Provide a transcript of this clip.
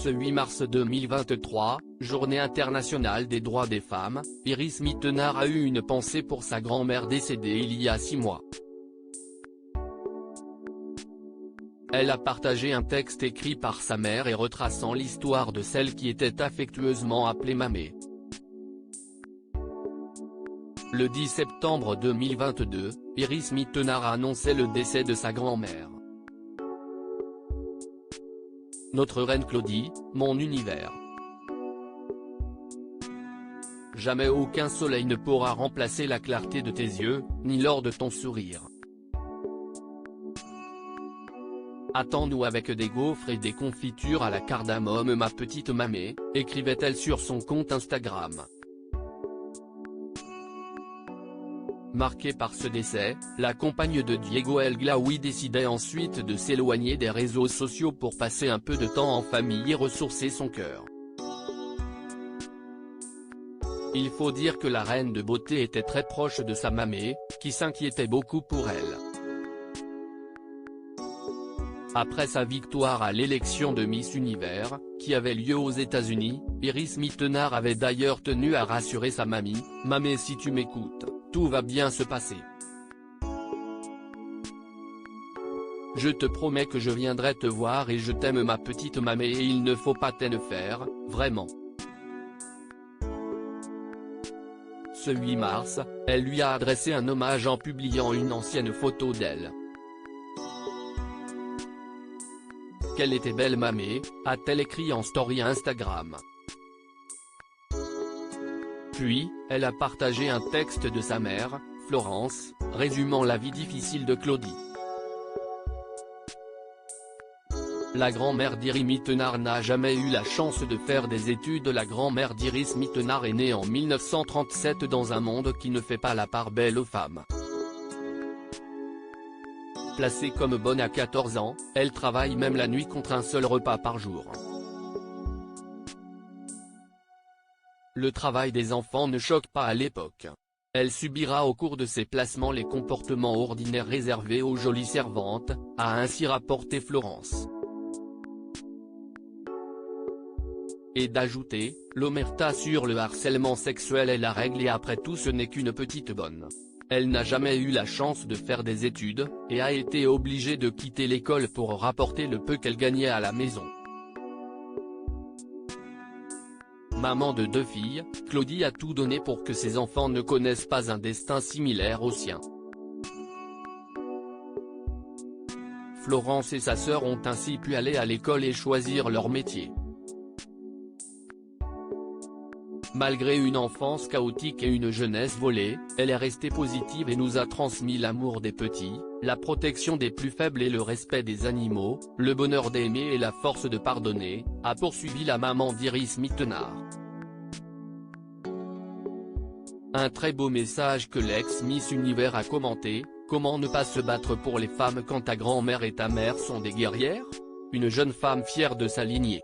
Ce 8 mars 2023, journée internationale des droits des femmes, Iris Mittenard a eu une pensée pour sa grand-mère décédée il y a 6 mois. Elle a partagé un texte écrit par sa mère et retraçant l'histoire de celle qui était affectueusement appelée Mamé. Le 10 septembre 2022, Iris Mittenard a annoncé le décès de sa grand-mère. Notre reine Claudie, mon univers. Jamais aucun soleil ne pourra remplacer la clarté de tes yeux, ni l'or de ton sourire. Attends-nous avec des gaufres et des confitures à la cardamome ma petite Mamé, écrivait-elle sur son compte Instagram. Marquée par ce décès, la compagne de Diego El Glaoui décidait ensuite de s'éloigner des réseaux sociaux pour passer un peu de temps en famille et ressourcer son cœur. Il faut dire que la reine de beauté était très proche de sa Mamé, qui s'inquiétait beaucoup pour elle. Après sa victoire à l'élection de Miss Univers, qui avait lieu aux États-Unis, Iris Mittenard avait d'ailleurs tenu à rassurer sa mamie, « Mamé, si tu m'écoutes, tout va bien se passer. Je te promets que je viendrai te voir et je t'aime ma petite Mamé et il ne faut pas t'en faire, vraiment. » Ce 8 mars, elle lui a adressé un hommage en publiant une ancienne photo d'elle. « Qu'elle était belle Mamé », a-t-elle écrit en story Instagram. Puis, elle a partagé un texte de sa mère, Florence, résumant la vie difficile de Claudie. La grand-mère d'Iris Mittenard n'a jamais eu la chance de faire des études. La grand-mère d'Iris Mittenard est née en 1937 dans un monde qui ne fait pas la part belle aux femmes. Placée comme bonne à 14 ans, elle travaille même la nuit contre un seul repas par jour. Le travail des enfants ne choque pas à l'époque. Elle subira au cours de ses placements les comportements ordinaires réservés aux jolies servantes, a ainsi rapporté Florence. Et d'ajouter, l'omerta sur le harcèlement sexuel est la règle et après tout ce n'est qu'une petite bonne. Elle n'a jamais eu la chance de faire des études, et a été obligée de quitter l'école pour rapporter le peu qu'elle gagnait à la maison. Maman de 2 filles, Claudie a tout donné pour que ses enfants ne connaissent pas un destin similaire au sien. Florence et sa sœur ont ainsi pu aller à l'école et choisir leur métier. Malgré une enfance chaotique et une jeunesse volée, elle est restée positive et nous a transmis l'amour des petits, la protection des plus faibles et le respect des animaux, le bonheur d'aimer et la force de pardonner, a poursuivi la maman d'Iris Mittenard. Un très beau message que l'ex-Miss Univers a commenté, « Comment ne pas se battre pour les femmes quand ta grand-mère et ta mère sont des guerrières ?» Une jeune femme fière de sa lignée.